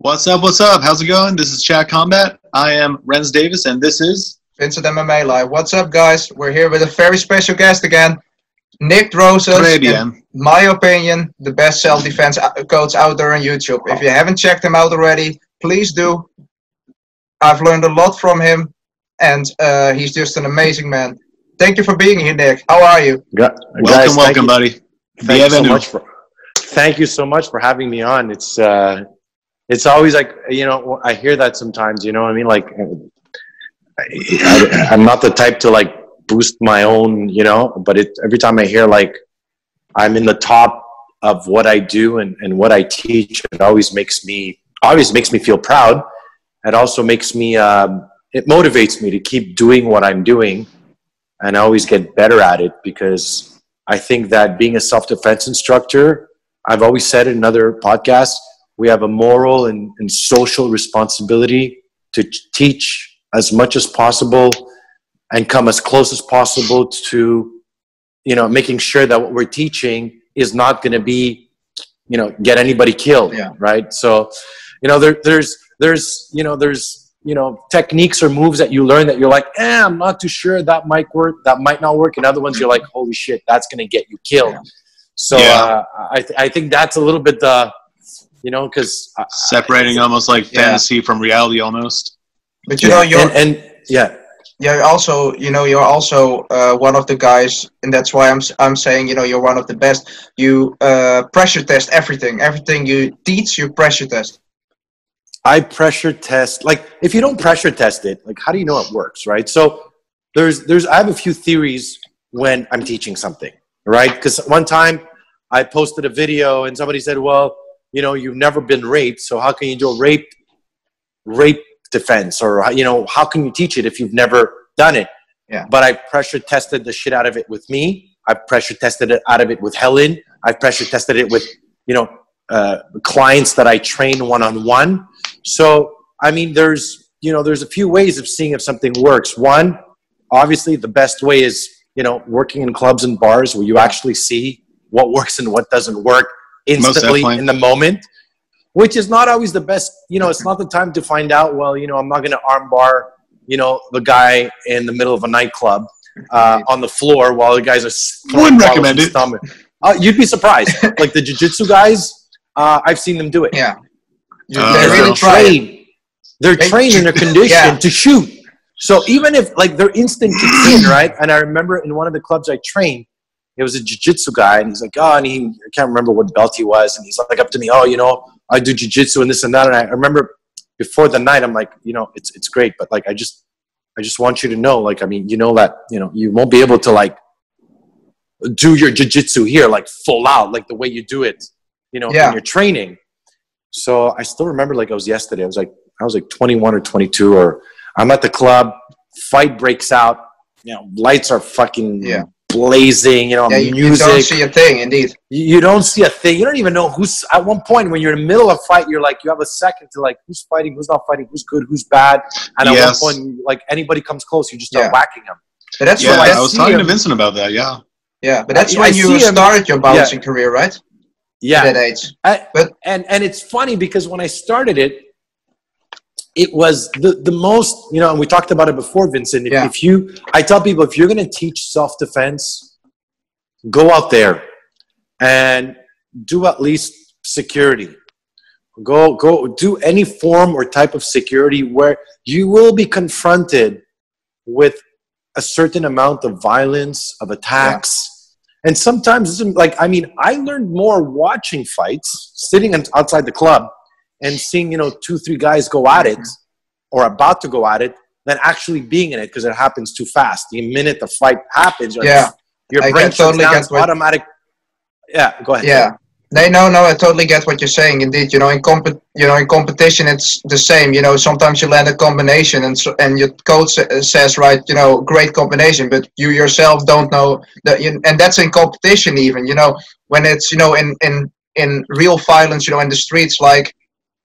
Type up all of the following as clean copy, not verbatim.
What's up? What's up? How's it going? This is ChatCOMBAT. I am Renz Davis, and this is Vincent MMA Live. What's up, guys? We're here with a very special guest again, Nick Drossos. In my opinion, the best self-defense coach out there on YouTube. If you haven't checked him out already, please do. I've learned a lot from him, and he's just an amazing man. Thank you for being here, Nick. How are you? Welcome, buddy. Thank you so much for having me on. It's always like, you know, I hear that sometimes, you know what I mean? Like, I'm not the type to like boost my own, you know, but every time I hear like I'm in the top of what I do and what I teach, it always makes me feel proud. It also makes me, it motivates me to keep doing what I'm doing and I always get better at it, because I think that being a self-defense instructor, I've always said in other podcasts, we have a moral and social responsibility to teach as much as possible and come as close as possible to, you know, making sure that what we're teaching is not going to be, you know, get anybody killed. Yeah. Right. So, you know, there's techniques or moves that you learn that you're like, I'm not too sure that might work, that might not work. And other ones you're like, holy shit, that's going to get you killed. Yeah. So I think that's a little bit you know, because separating almost like fantasy from reality almost. But you know, you're also, you know, you're also one of the guys, and that's why I'm saying, you know, you're one of the best. You pressure test everything you teach. You pressure test. I pressure test. Like, if you don't pressure test it, like, how do you know it works, right? So I have a few theories when I'm teaching something, right? Because one time I posted a video and somebody said, well, you know, you've never been raped, so how can you do a rape defense? Or, you know, how can you teach it if you've never done it? Yeah. But I pressure tested the shit out of it with me. I pressure tested it out of it with Helen. I pressure tested it with, you know, clients that I train one-on-one. So, I mean, there's a few ways of seeing if something works. One, obviously the best way is, you know, working in clubs and bars where you actually see what works and what doesn't work instantly in the moment, which is not always the best. You know, it's not the time to find out, well, you know, I'm not going to armbar, you know, the guy in the middle of a nightclub on the floor while the guys are wouldn't recommend it. You'd be surprised. Like the jiu-jitsu guys, I've seen them do it. Yeah. They're trained. They're trained and they're conditioned to shoot. So even if like their instinct kicks in, right? And I remember in one of the clubs I trained, it was a jiu-jitsu guy, and he's like, I can't remember what belt he was, and he's like up to me, you know, I do jiu-jitsu and this and that. And I remember before the night, I'm like, you know, it's great, but like I just want you to know, like, I mean, you know that, you know, you won't be able to like do your jiu-jitsu here like full out, like the way you do it, you know, in your training. So I still remember like it was yesterday. I was like 21 or 22, or I'm at the club, fight breaks out, you know, lights are fucking blazing, you know, music. You don't see a thing, indeed. You don't see a thing. You don't even know who's, at one point when you're in the middle of a fight, you're like, you have a second to like, who's fighting, who's not fighting, who's good, who's bad. And at one point, like anybody comes close, you just start whacking them. But that's I was talking to Vincent about that, Yeah, but that's when you started your bouncing career, right? Yeah. At that age. And it's funny because when I started it, it was the most, you know, and we talked about it before, Vincent. I tell people, if you're going to teach self-defense, go out there and do at least security. Go do any form or type of security where you will be confronted with a certain amount of violence, of attacks. And sometimes, like, I mean, I learned more watching fights, sitting outside the club, and seeing, you know, 2-3 guys go at it or about to go at it than actually being in it, because it happens too fast. The minute the fight happens, your brain shuts down, it's automatic. Yeah, go ahead. Yeah. No, I totally get what you're saying. Indeed, you know, in competition, it's the same. You know, sometimes you land a combination, and your coach says, right, you know, great combination, but you yourself don't know that. And that's in competition, even. You know, when it's, you know, in real violence, you know, in the streets, like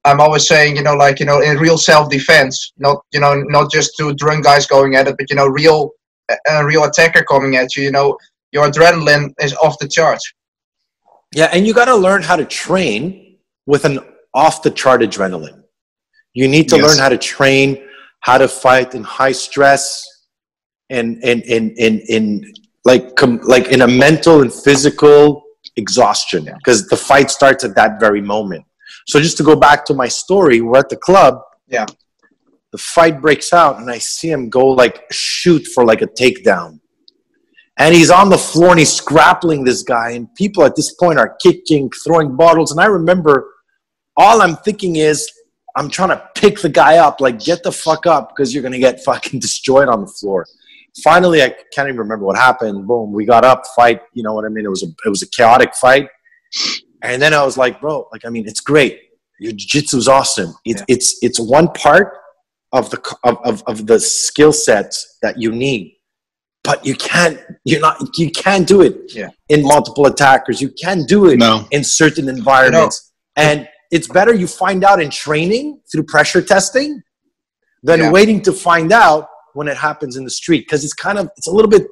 I'm always saying, you know, like, you know, in real self-defense, not just two drunk guys going at it, but, you know, a real attacker coming at you. You know, your adrenaline is off the charts. Yeah, and you got to learn how to train with an off-the-chart adrenaline. You need to learn how to train, how to fight in high stress, and like in a mental and physical exhaustion, because the fight starts at that very moment. So just to go back to my story, we're at the club. Yeah. The fight breaks out, and I see him go like shoot for like a takedown. And he's on the floor, and he's grappling this guy. And people at this point are kicking, throwing bottles. And I remember all I'm thinking is, I'm trying to pick the guy up, like, get the fuck up, because you're going to get fucking destroyed on the floor. Finally, I can't even remember what happened. Boom, we got up, fight. You know what I mean? It was a chaotic fight. And then I was like, bro, like, I mean, it's great. Your jiu-jitsu is awesome. It's one part of the skill sets that you need, but you can't do it in multiple attackers. You can't do it in certain environments. And it's better you find out in training through pressure testing than waiting to find out when it happens in the street. Because it's a little bit,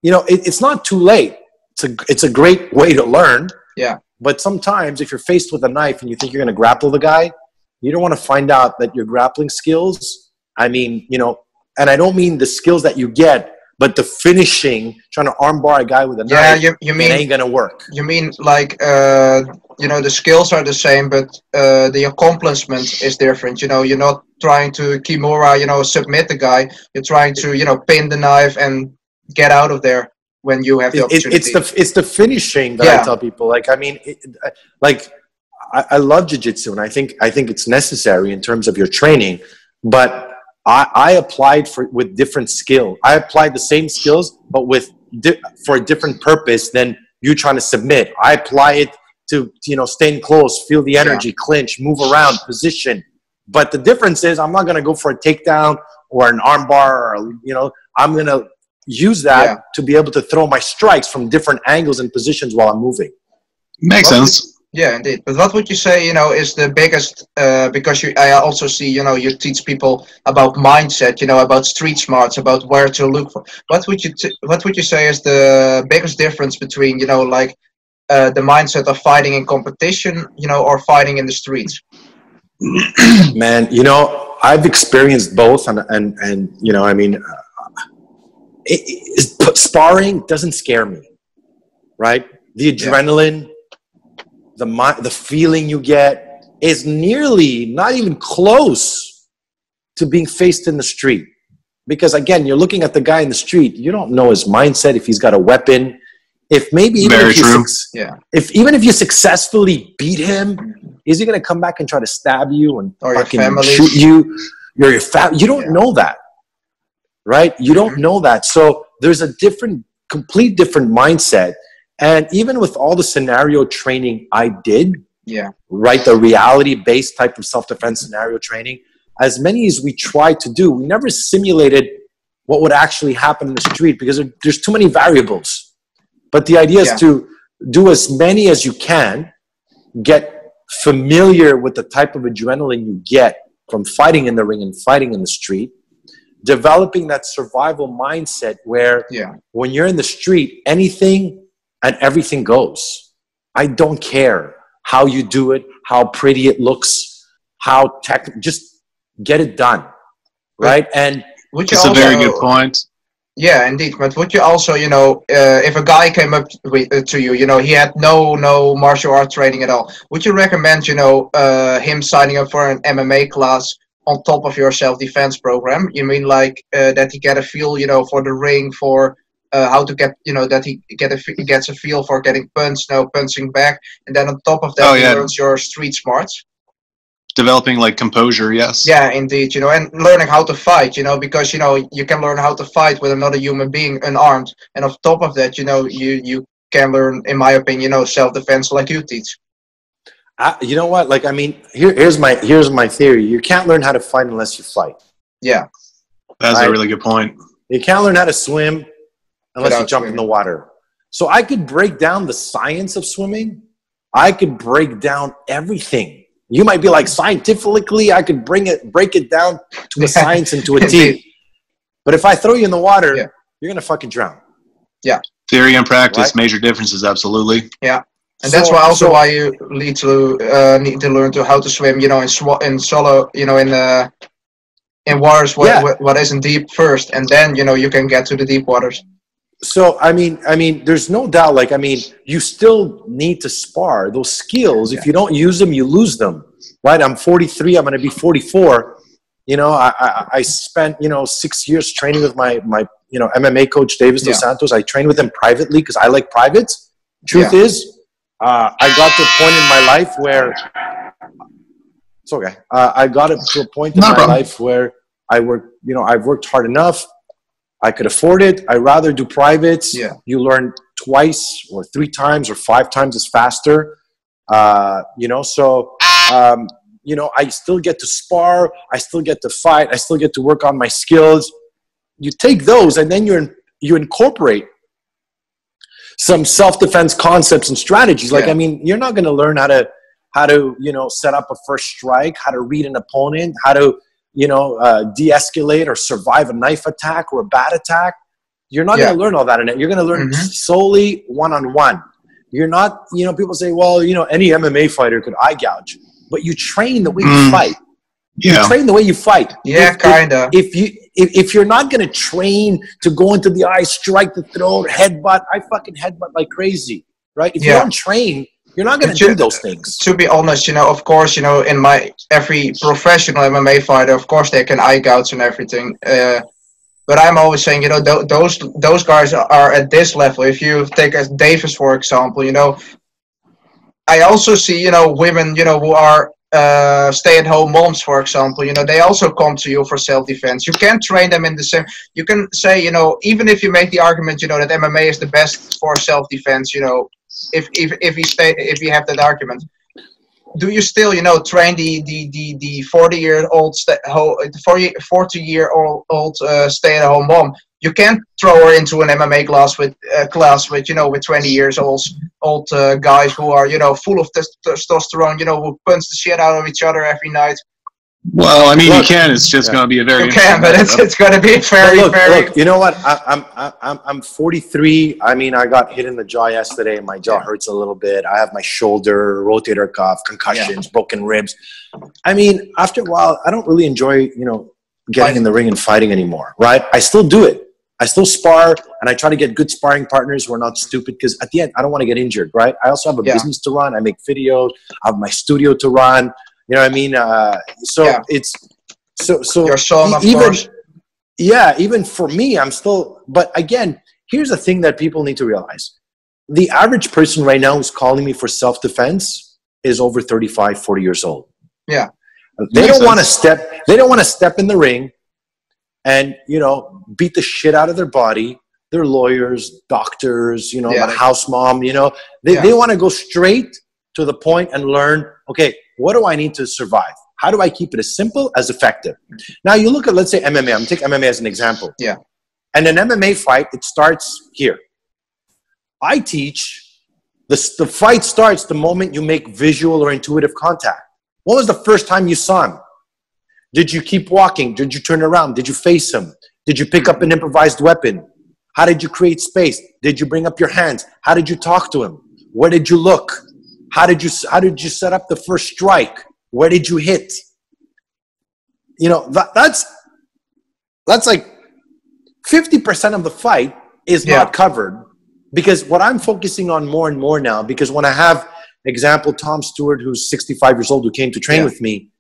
you know, it's not too late. It's a great way to learn. Yeah. But sometimes if you're faced with a knife and you think you're going to grapple the guy, you don't want to find out that your grappling skills, I mean, you know, and I don't mean the skills that you get, but the finishing, trying to armbar a guy with a knife, you mean, it ain't going to work. You mean like, you know, the skills are the same, but the accomplishment is different. You know, you're not trying to Kimura, you know, submit the guy. You're trying to, you know, pin the knife and get out of there when you have the opportunity. It's the finishing that I tell people. Like, I mean, I love jiu-jitsu, and I think it's necessary in terms of your training, but I applied with different skill. I applied the same skills, but for a different purpose than you trying to submit. I apply it to, you know, staying close, feel the energy, clinch, move around, position. But the difference is, I'm not going to go for a takedown or an armbar, or, you know, I'm going to use that to be able to throw my strikes from different angles and positions while I'm moving. Makes sense. Yeah, indeed. But what would you say, you know, is the biggest, because I also see, you know, you teach people about mindset, you know, about street smarts, about where to look for. What would you say is the biggest difference between, you know, like the mindset of fighting in competition, you know, or fighting in the streets? Man, you know, I've experienced both, and you know, I mean, sparring doesn't scare me, right? The adrenaline, the feeling you get is nearly not even close to being faced in the street. Because again, you're looking at the guy in the street, you don't know his mindset, if he's got a weapon, if maybe even if you successfully beat him, is he going to come back and try to stab you and fucking shoot you? You don't know that, right? You don't know that. So there's a complete different mindset. And even with all the scenario training I did, right, the reality-based type of self-defense scenario training, as many as we tried to do, we never simulated what would actually happen in the street because there's too many variables. But the idea is to do as many as you can, get familiar with the type of adrenaline you get from fighting in the ring and fighting in the street, developing that survival mindset where when you're in the street, anything and everything goes. I don't care how you do it, how pretty it looks, just get it done, right? And it's a very good point. Yeah, indeed. But would you also, you know, if a guy came up to you, you know, he had no martial arts training at all, would you recommend, you know, him signing up for an MMA class on top of your self-defense program? You mean like that he get a feel, you know, for the ring, for how to get, you know, that he gets a feel for getting punched, punching back, and then on top of that, he learns your street smarts. Developing like composure, yes. Yeah, indeed, you know, and learning how to fight, you know, because, you know, you can learn how to fight with another human being unarmed, and on top of that, you know, you can learn, in my opinion, you know, self-defense like you teach. You know what? Like, I mean, here's my theory. You can't learn how to fight unless you fight. Yeah, that's a really good point. You can't learn how to swim unless you jump in the water. So I could break down the science of swimming. I could break down everything. You might be like, scientifically, I could break it down to a science and to a T. But if I throw you in the water, you're going to fucking drown. Yeah. Theory and practice, major differences, absolutely. Yeah. And that's why also why you need to learn how to swim, you know, in solo, you know, in waters what isn't deep first, and then, you know, you can get to the deep waters. So I mean, there's no doubt. Like, I mean, you still need to spar those skills. If you don't use them, you lose them, right? I'm 43. I'm going to be 44. You know, I spent, you know, 6 years training with my you know, MMA coach Davis Dos Santos. I trained with him privately because I like privates. Truth is, I got to a point in my life where it's okay. I got to a point in my life where I work. You know, I've worked hard enough. I could afford it. I'd rather do privates. Yeah. You learn twice or 3 times or 5 times as faster. You know, so, you know, I still get to spar. I still get to fight. I still get to work on my skills. You take those and then you incorporate some self-defense concepts and strategies. Like, I mean, you're not going to learn how to, you know, set up a first strike, how to read an opponent, how to, you know, de-escalate or survive a knife attack or a bat attack. You're not going to learn all that in it. You're going to learn solely one-on-one. You're not, you know, people say, well, you know, any MMA fighter could eye gouge, but you train the way you fight. You train the way you fight. Yeah, kind of. If you're not going to train to go into the eye, strike the throat, headbutt, I fucking headbutt like crazy, right? If you don't train, you're not going to do those things. To be honest, you know, of course, you know, in every professional MMA fighter, of course, they can eye gouge and everything. But I'm always saying, you know, those guys are at this level. If you take as Davis, for example, you know, I also see, you know, women, you know, who are stay-at-home moms, for example, you know, they also come to you for self-defense. You can train them in the same. You can say, you know, even if you make the argument, you know, that MMA is the best for self-defense, you know, if you have that argument, do you still, you know, train the 40-year-old 40-year-old stay-at-home mom? You can't throw her into an MMA class with you know, with 20 years old guys who are, you know, full of testosterone, you know, who punch the shit out of each other every night. Well, I mean, you can. It's just going to be a very. You can, but it's going to be very. Look, you know what? I'm 43. I mean, I got hit in the jaw yesterday, and my jaw hurts a little bit. I have my shoulder, rotator cuff, concussions, broken ribs. I mean, after a while, I don't really enjoy, you know, getting in the ring and fighting anymore. Right? I still do it. I still spar, and I try to get good sparring partners who are not stupid, because at the end, I don't want to get injured, right? I also have a business to run. I make videos. I have my studio to run. You know what I mean? It's so your son, of course. Yeah, even for me, I'm still. But again, here's the thing that people need to realize: the average person right now who's calling me for self-defense is over 35, 40 years old. Yeah, they don't want to step. They don't want to step in the ring and, you know, beat the shit out of their body. They're lawyers, doctors, you know, the house mom, you know. They want to go straight to the point and learn, okay, what do I need to survive? How do I keep it as simple as effective? Now, you look at, let's say, MMA. I'm going to take MMA as an example. Yeah. And an MMA fight, it starts here. I teach, the fight starts the moment you make visual or intuitive contact. When was the first time you saw him? Did you keep walking? Did you turn around? Did you face him? Did you pick up an improvised weapon? How did you create space? Did you bring up your hands? How did you talk to him? Where did you look? How did you set up the first strike? Where did you hit? You know, that's like 50% of the fight is not covered, because what I'm focusing on more and more now, because when I have, example, Tom Stewart, who's 65 years old, who came to train with me,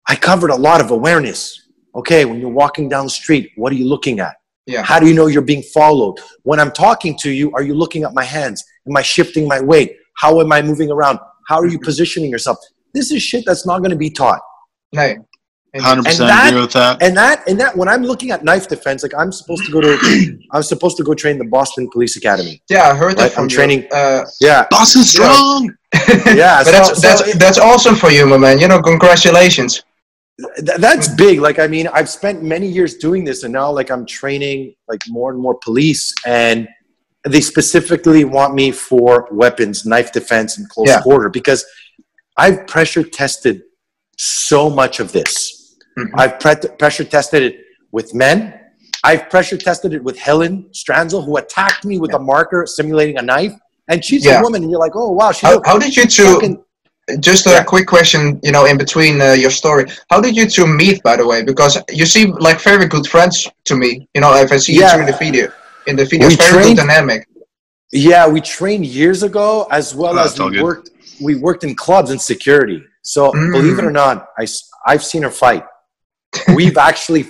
I covered a lot of awareness. Okay, when you're walking down the street, what are you looking at? Yeah. How do you know you're being followed? When I'm talking to you, are you looking at my hands? Am I shifting my weight? How am I moving around? How are you positioning yourself? This is shit that's not going to be taught. Right. 100% agree with that. And that when I'm looking at knife defense, like I'm supposed to go train the Boston Police Academy. Yeah, I heard that from I'm training. Boston strong. Yeah, but that's awesome for you, my man. You know, congratulations. That's big. Like, I mean, I've spent many years doing this, and now, like, I'm training like more and more police, and they specifically want me for weapons, knife defense, and close quarter, because I've pressure tested so much of this. Mm-hmm. I've pressure tested it with men. I've pressure tested it with Helen Stranzel, who attacked me with a marker simulating a knife. And she's a woman, and you're like, oh wow. How did you two? Just a quick question, you know, in between your story. How did you two meet, by the way? Because you seem like very good friends to me. You know, if I see you two in the video, it's very good dynamic. Yeah, we trained years ago, as well as we worked in clubs and security. So believe it or not, I've seen her fight. We've actually,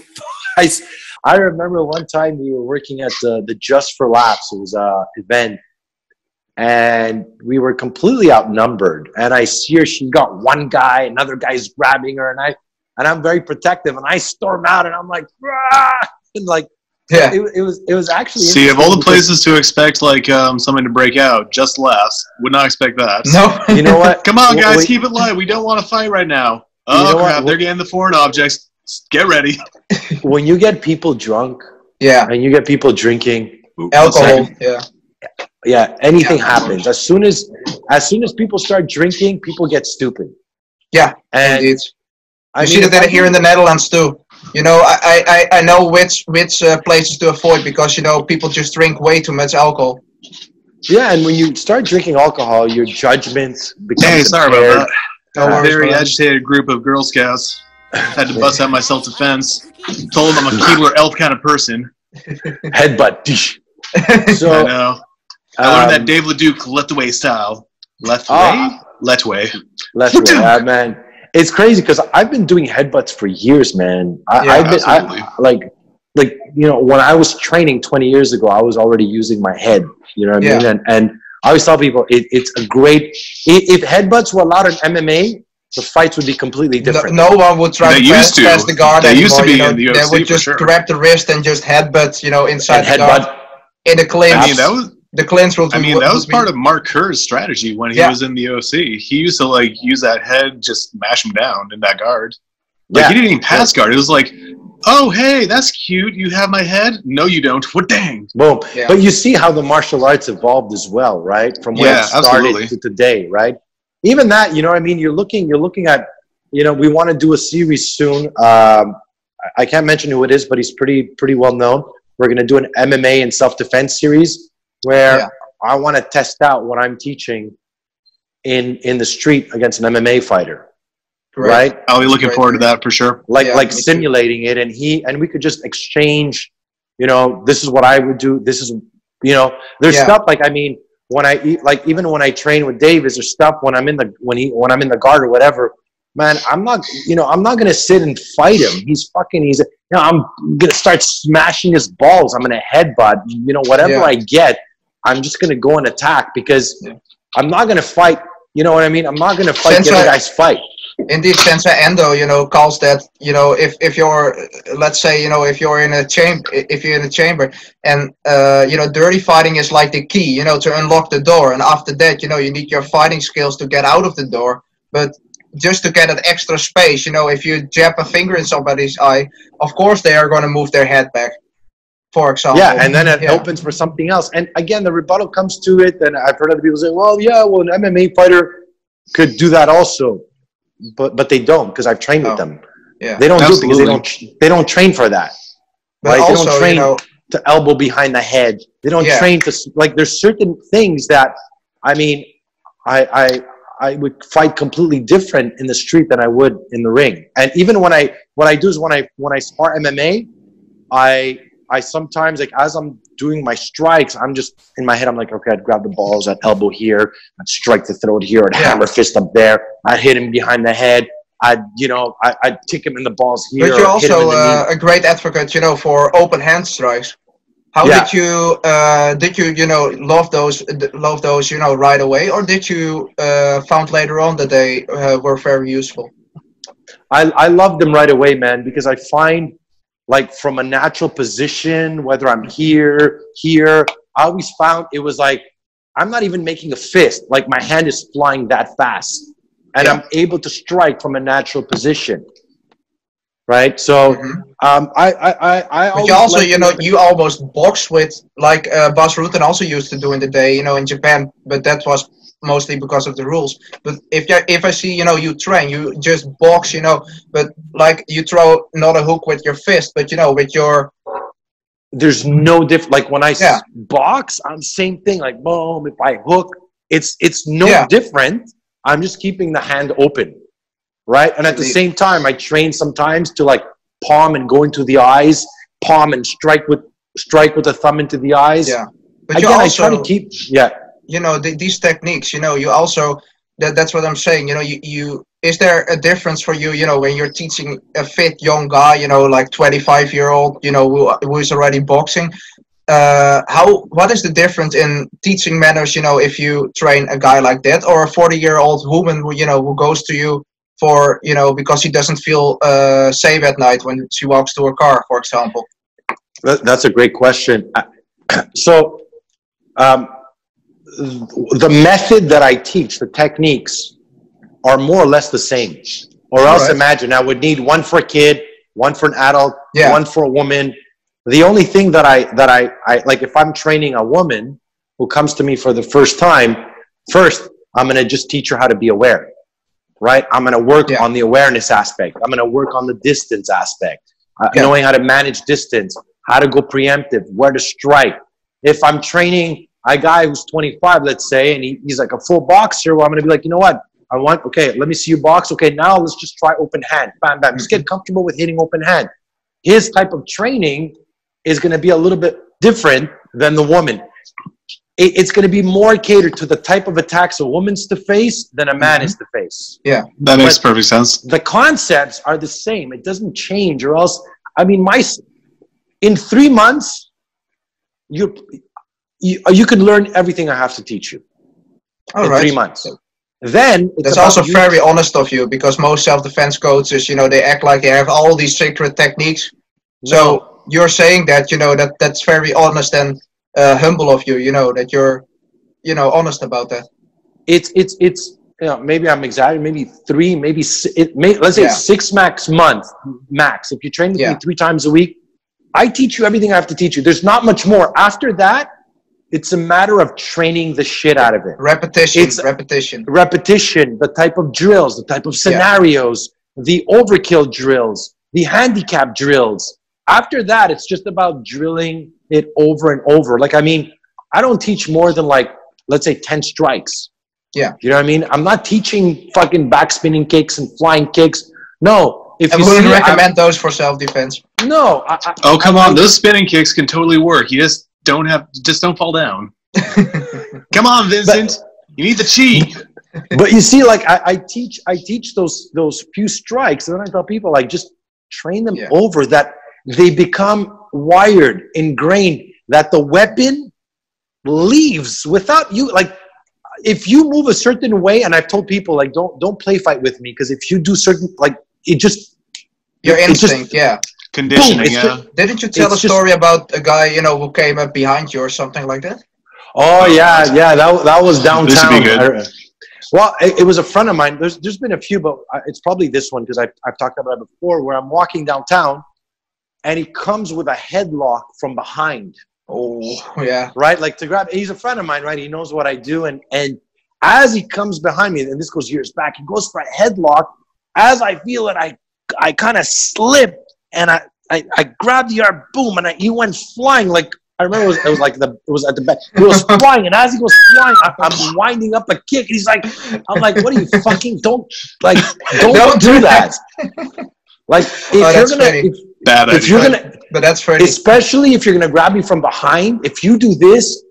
I remember one time we were working at the Just for Laughs. It was an event. And we were completely outnumbered. And I see her, she got one guy, another guy's grabbing her, and I'm very protective, and I storm out, and I'm like, ah! And like, it was actually. See, of all the places to expect like something to break out, Just Laughs, would not expect that. No, you know what? Come on, guys, keep it light. We don't want to fight right now. Oh crap, they're getting the foreign objects. Get ready. When you get people drunk, and you get people drinking alcohol, yeah, anything happens. As soon as people start drinking, people get stupid. Yeah, and indeed. I see that here in the Netherlands too. You know, I know which places to avoid, because, you know, people just drink way too much alcohol. Yeah, and when you start drinking alcohol, your judgments become Hey, sorry about that. A very agitated group of Girl Scouts. Had to bust out my self-defense. Told them I'm a Keebler Elf kind of person. Headbutt. So I know. I learned that Dave LeDuc left away style. Left way? Left way. Left way, man. It's crazy because I've been doing headbutts for years, man. Like, you know, when I was training 20 years ago, I was already using my head. You know what I mean? And I always tell people it's a great. If headbutts were allowed in MMA, the fights would be completely different. No one would try to pass the guard anymore. Used to be in the UFC, they would just grab the wrist and just headbutt, you know, inside the guard. In the clinch. I mean, that was. The clinch rules. I mean, that was part of Mark Kerr's strategy when he was in the UFC. He used to like use that head, just mash him down in that guard. Like he didn't even pass guard. It was like, oh hey, that's cute. You have my head? No, you don't. What dang? Boom. Yeah. But you see how the martial arts evolved as well, right? From when it started to today, right? Even that, you know what I mean? You're looking at, you know, we want to do a series soon. I can't mention who it is, but he's pretty well known. We're going to do an MMA and self-defense series, where I want to test out what I'm teaching in the street against an MMA fighter, right? I'll be looking forward to that for sure. Like simulating it, and we could just exchange. You know, this is what I would do. This is, you know, there's stuff like, I mean, when I eat, like even when I train with Dave, is there stuff when I'm in the guard or whatever. Man, I'm not gonna sit and fight him. I'm gonna start smashing his balls. I'm gonna headbutt. You know, whatever I get, I'm just going to go and attack, because I'm not going to fight. You know what I mean? I'm not going to fight the other guy's fight. Indeed, Sensei Endo, you know, calls that, you know, if you're, let's say, you know, if you're in a chamber, and, you know, dirty fighting is like the key, you know, to unlock the door. And after that, you know, you need your fighting skills to get out of the door. But just to get that extra space, you know, if you jab a finger in somebody's eye, of course they are going to move their head back. For example. Yeah, and then it opens for something else. And again, the rebuttal comes to it, and I've heard other people say, well, an MMA fighter could do that also. But they don't, because I've trained with them. Yeah. They don't do it because they don't train for that. But right? Also, they don't train to elbow behind the head. They don't train to, like, there's certain things that, I mean, I would fight completely different in the street than I would in the ring. And even what I do is when I spar MMA, I sometimes, like, as I'm doing my strikes, I'm just in my head, I'm like, okay, I'd grab the balls, I'd elbow here, I'd strike the throat here, I'd hammer fist up there, I'd hit him behind the head, I'd kick him in the balls here. But you're also a great advocate, you know, for open hand strikes. How did you love those, you know, right away, or did you found later on that they were very useful? I loved them right away, man, because I find, like, from a natural position, whether I'm here, I always found it was like, I'm not even making a fist. Like, my hand is flying that fast. And I'm able to strike from a natural position. Right? So, but you also, you know, you almost box with, like Bas Rutten also used to do in the day, you know, in Japan. But that was mostly because of the rules. But if I see, you know, you train, you just box, you know, but like you throw not a hook with your fist, but, you know, with your there's no difference. Like when I box, I'm same thing. Like boom, if I hook, it's no different. I'm just keeping the hand open, right? And at the same time, I train sometimes to like palm and go into the eyes, palm and strike with the thumb into the eyes. Yeah, but again, I try to keep you know, these techniques. You know, you also that's what I'm saying. You know, you is there a difference for you? You know, when you're teaching a fit young guy, you know, like 25-year-old, you know, who is already boxing. What is the difference in teaching manners, you know, if you train a guy like that, or a 40-year-old woman who, you know, who goes to you for, you know, because she doesn't feel safe at night when she walks to her car, for example? That's a great question. So the method that I teach, the techniques, are more or less the same. Or else imagine I would need one for a kid, one for an adult, one for a woman. The only thing that I like, if I'm training a woman who comes to me for the first time, first, I'm going to just teach her how to be aware, right? I'm going to work on the awareness aspect. I'm going to work on the distance aspect, knowing how to manage distance, how to go preemptive, where to strike. If I'm training a guy who's 25, let's say, and he's like a full boxer, well, I'm going to be like, you know what? Okay, let me see you box. Okay, now let's just try open hand. Bam, bam. Just get comfortable with hitting open hand. His type of training is going to be a little bit different than the woman. It's going to be more catered to the type of attacks a woman's to face than a man is to face. Yeah, that makes perfect sense. The concepts are the same. It doesn't change, or else, I mean, in 3 months, you can learn everything I have to teach you. In 3 months. Then that's also very honest of you, because most self-defense coaches, you know, they act like they have all these secret techniques. So you're saying that, you know, that's very honest and humble of you, you know, that you're, you know, honest about that. It's you know, maybe I'm exaggerating, maybe 3, let's say 6 max. If you train with me 3 times a week, I teach you everything I have to teach you. There's not much more. After that, it's a matter of training the shit out of it. Repetition, the type of drills, the type of scenarios, the overkill drills, the handicap drills. After that, it's just about drilling it over and over. Like, I mean, I don't teach more than, like, let's say 10 strikes. Yeah. You know what I mean? I'm not teaching fucking backspinning kicks and flying kicks. No. I wouldn't recommend those for self-defense. No. Oh, come on. Those spinning kicks can totally work. You just don't fall down. Come on, Vincent. You need the chi. But you see, like, I teach those few strikes, and then I tell people, like, just train them over that. They become wired, ingrained, that the weapon leaves without you. Like, if you move a certain way, and I've told people, like, don't play fight with me, because if you do certain, like, it just your instinct, conditioning. Boom, didn't you tell a story about a guy, you know, who came up behind you or something like that? Oh yeah, that was downtown. This would be good. Well, it was a friend of mine. There's been a few, but it's probably this one, because I've talked about it before, where I'm walking downtown, and he comes with a headlock from behind. Oh, yeah. Right? Like, to grab, he's a friend of mine, right? He knows what I do. And as he comes behind me, and this goes years back, he goes for a headlock. As I feel it, I kind of slipped, and I grabbed the arm, boom, and he went flying. Like, I remember it was at the back. He was flying, and as he goes flying, I'm winding up a kick. He's like, I'm like, what are you fucking, don't do that. Like, if you're gonna, but that's funny. Especially if you're gonna grab me from behind. If you do this,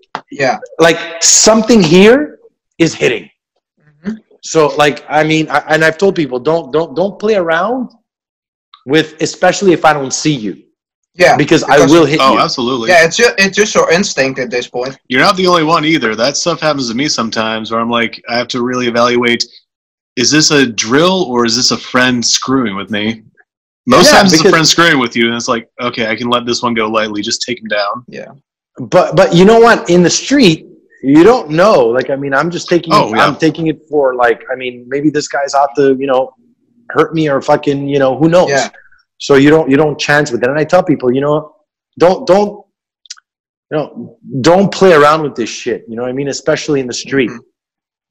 like, something here is hitting. Mm-hmm. So, like, I mean, and I've told people, don't play around with, especially if I don't see you. Yeah, because I will hit you. Oh, absolutely. Yeah, it's just your instinct at this point. You're not the only one either. That stuff happens to me sometimes, where I'm like, I have to really evaluate: is this a drill or is this a friend screwing with me? Most times it's a friend screwing with you, and it's like, okay, I can let this one go lightly. Just take him down. Yeah. But you know what? In the street, you don't know. Like, I mean, I'm just taking I'm taking it for, like, I mean, maybe this guy's out to, you know, hurt me, or fucking, you know, who knows? Yeah. So you don't chance with it. And I tell people, you know, don't play around with this shit. You know what I mean? Especially in the street.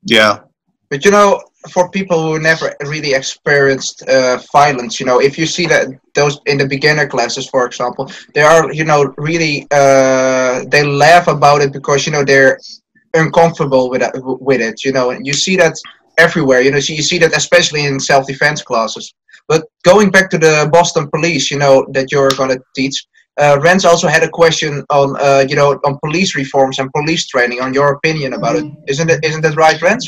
Yeah. But, you know, for people who never really experienced violence, you know, if you see that those in the beginner classes, for example, they are, you know, really they laugh about it because, you know, they're uncomfortable with it, you know, and you see that everywhere, you know, so you see that especially in self-defense classes. But going back to the Boston Police, you know, that you're going to teach, Renz also had a question on, you know, on police reforms and police training, on your opinion about it. Isn't that right, Renz?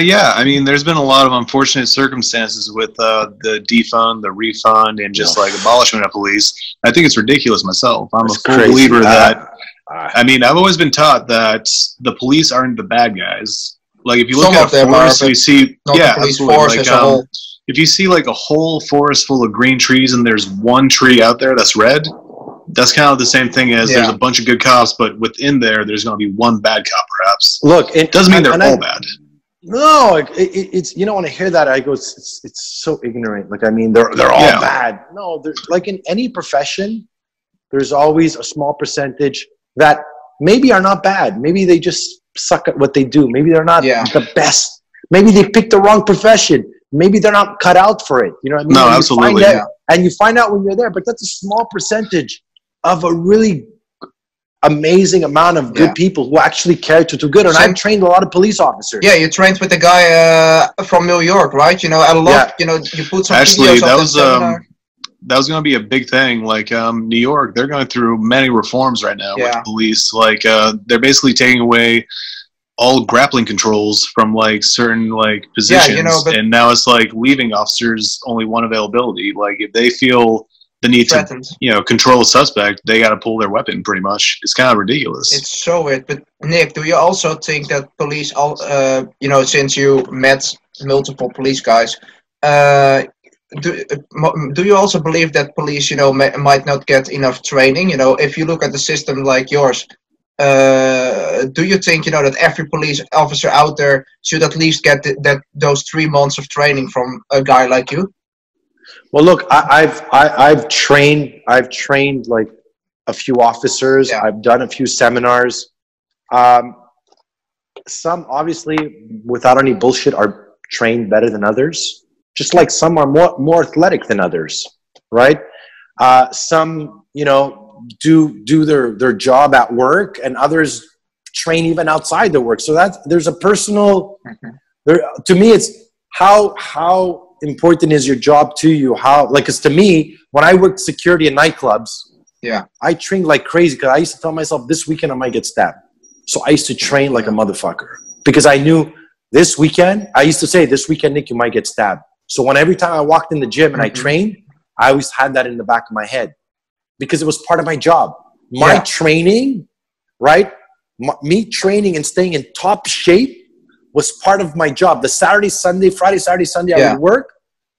Yeah, I mean, there's been a lot of unfortunate circumstances with the defund, the refund, and just like abolishment of police. I think it's ridiculous myself. I'm a full believer that, I mean, I've always been taught that the police aren't the bad guys. Like, if you look at a forest, you see, yeah, absolutely. Like, if you see like a whole forest full of green trees and there's one tree out there that's red, that's kind of the same thing as there's a bunch of good cops, but within there's going to be one bad cop, perhaps. Look, it doesn't mean they're all bad. No, it's, you know, when I hear that, I go, it's so ignorant. Like, I mean, they're all bad. No, like in any profession, there's always a small percentage that maybe are not bad. Maybe they just suck at what they do. Maybe they're not the best. Maybe they picked the wrong profession. Maybe they're not cut out for it. You know what I mean? No, absolutely. And you find out when you're there, but that's a small percentage of a really amazing amount of good people who actually care to do good. And I've trained a lot of police officers. Yeah, you trained with the guy from New York, right? You know, I love, you know, you put some videos that was going to be a big thing. Like, New York, they're going through many reforms right now with the police. Like, they're basically taking away all grappling controls from like certain like positions, you know, and now it's like leaving officers only one availability. Like, if they feel the need to, you know, control a suspect, they got to pull their weapon. Pretty much, it's kind of ridiculous. It's so weird. But Nick, do you also think that police, you know, since you met multiple police guys, do you also believe that police, you know, might not get enough training? You know, if you look at the system like yours, do you think, you know, that every police officer out there should at least get those 3 months of training from a guy like you? Well, look, I've trained like a few officers. I've done a few seminars. Some obviously, without any bullshit, are trained better than others. Just like some are more athletic than others, right? Some, you know, do their job at work, and others train even outside their work. So there's a personal. To me, it's how important is your job to you? Because to me, when I worked security in nightclubs, I trained like crazy because I used to tell myself this weekend I might get stabbed. So I used to train like a motherfucker because I knew this weekend. I used to say, this weekend, Nick, you might get stabbed. So every time I walked in the gym and I trained, I always had that in the back of my head because it was part of my job. My training, right? Me training and staying in top shape was part of my job. The Friday, Saturday, Sunday, I would work.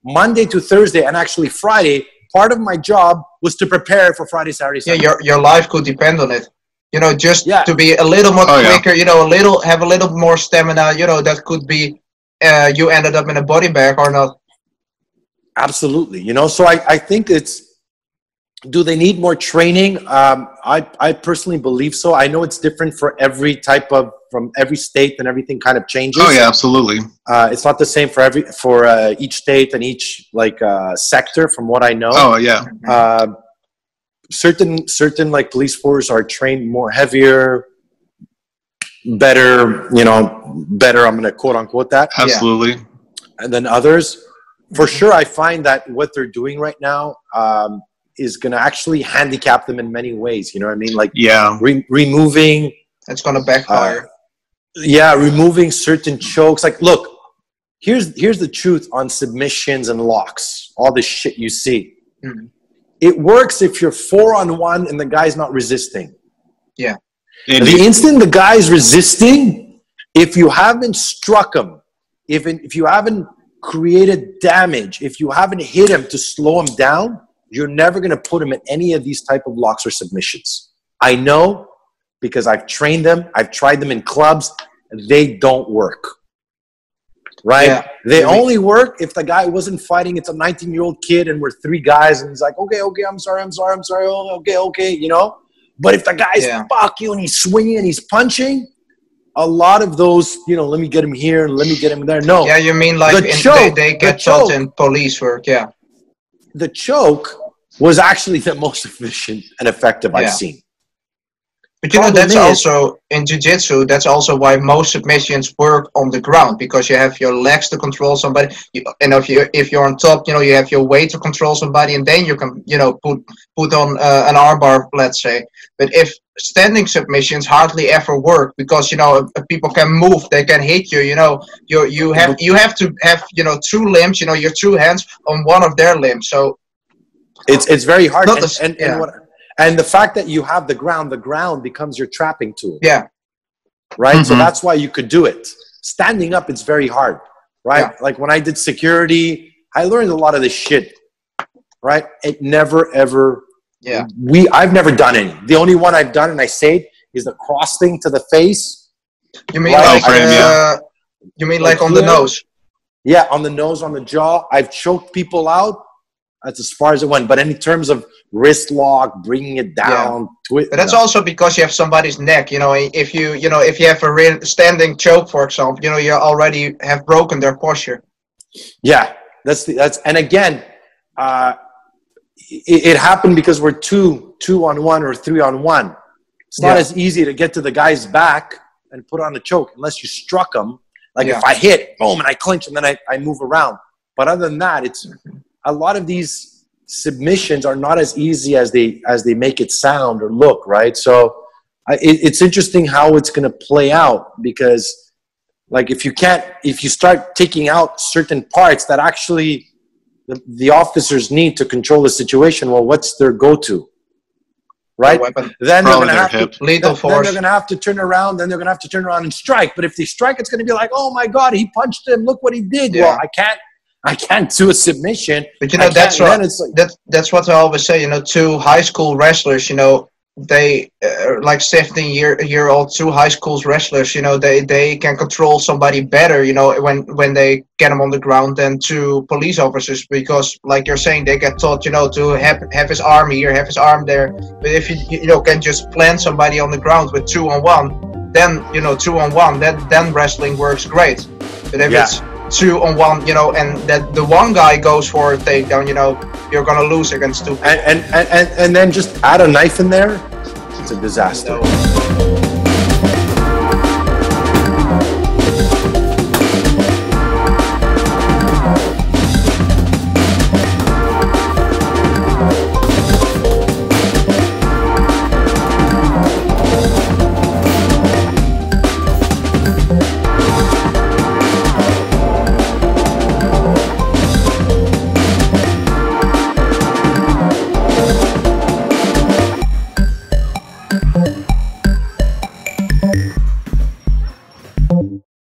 Monday to Thursday, and actually Friday, part of my job was to prepare for Friday, Saturday, Sunday. Yeah, your life could depend on it. You know, just to be a little more quicker, you know, have a little more stamina, you know, that could be, you ended up in a body bag or not. Absolutely. You know, so I think do they need more training? I personally believe so. I know it's different for every from every state, and everything kind of changes. Oh yeah, absolutely. It's not the same for each state and each sector, from what I know. Oh yeah. Certain like police forces are trained more heavier, better. You know, better. I'm going to quote unquote that. Absolutely. And then others, for sure, I find that what they're doing right now is going to actually handicap them in many ways. You know what I mean? Like removing. It's going to backfire. Removing certain chokes. Like, look, here's the truth on submissions and locks. All this shit you see. It works if you're 4-on-1 and the guy's not resisting. Yeah. The instant the guy's resisting, if you haven't struck him, if you haven't created damage, if you haven't hit him to slow him down, you're never going to put him in any of these type of locks or submissions. I know because I've trained them. I've tried them in clubs. They don't work. Right? Yeah. They only work if the guy wasn't fighting. It's a 19-year-old kid and we're 3 guys and he's like, okay, I'm sorry. Oh, okay, you know? But if the guy's fuck you and he's swinging and he's punching, a lot of those, you know, let me get him here and let me get him there. No. Yeah, you mean like they get taught in police work, yeah. The choke was actually the most efficient and effective I've seen. But you know, that's also in jiu-jitsu, that's also why most submissions work on the ground, because you have your legs to control somebody, and if you're on top, you know, you have your weight to control somebody, and then you can, you know, put on an armbar, let's say. But if standing submissions hardly ever work, because, you know, people can move, they can hit you, you know, you have to have, you know, two limbs, you know, your two hands on one of their limbs. So it's very hard. And the fact that you have the ground becomes your trapping tool. Yeah. Right? Mm-hmm. So that's why you could do it. Standing up, it's very hard. Right? Yeah. Like when I did security, I learned a lot of this shit. Right? It never, ever... Yeah. I've never done any. The only one I've done, and I say it, is the cross thing to the face. You mean you mean like on the nose? Yeah, on the nose, on the jaw. I've choked people out. That's as far as it went. But in terms of wrist lock, bringing it down, but that's also because you have somebody's neck. You know, if you have a real standing choke, for example, you know, you already have broken their posture. Yeah, that's and again, it happened because we're two on one or 3 on 1. It's not as easy to get to the guy's back and put on the choke unless you struck him. Like if I hit, boom, and I clinch, and then I move around. But other than that, it's a lot of these submissions are not as easy as they make it sound or look, right? So it's interesting how it's going to play out, because like if you start taking out certain parts that actually the officers need to control the situation, well, what's their go-to? Right? Then they're going to have to lethal force. Then they're going to have to turn around. Then they're going to have to turn around and strike. But if they strike, it's going to be like, oh my God, he punched him. Look what he did. Yeah. Well, I can't do a submission. But you know, that's what I always say. You know, 2 high school wrestlers, you know, they like 17-year-old 2 high school wrestlers, you know, they can control somebody better, you know, when they get them on the ground than 2 police officers, because like you're saying, they get taught, you know, to have his arm here, have his arm there. But if you know, can just plant somebody on the ground with 2 on 1, then, you know, 2 on 1, then wrestling works great. But if it's 2 on 1, you know, and that the one guy goes for a takedown, you know, you're gonna lose against 2 people. And then just add a knife in there, it's a disaster.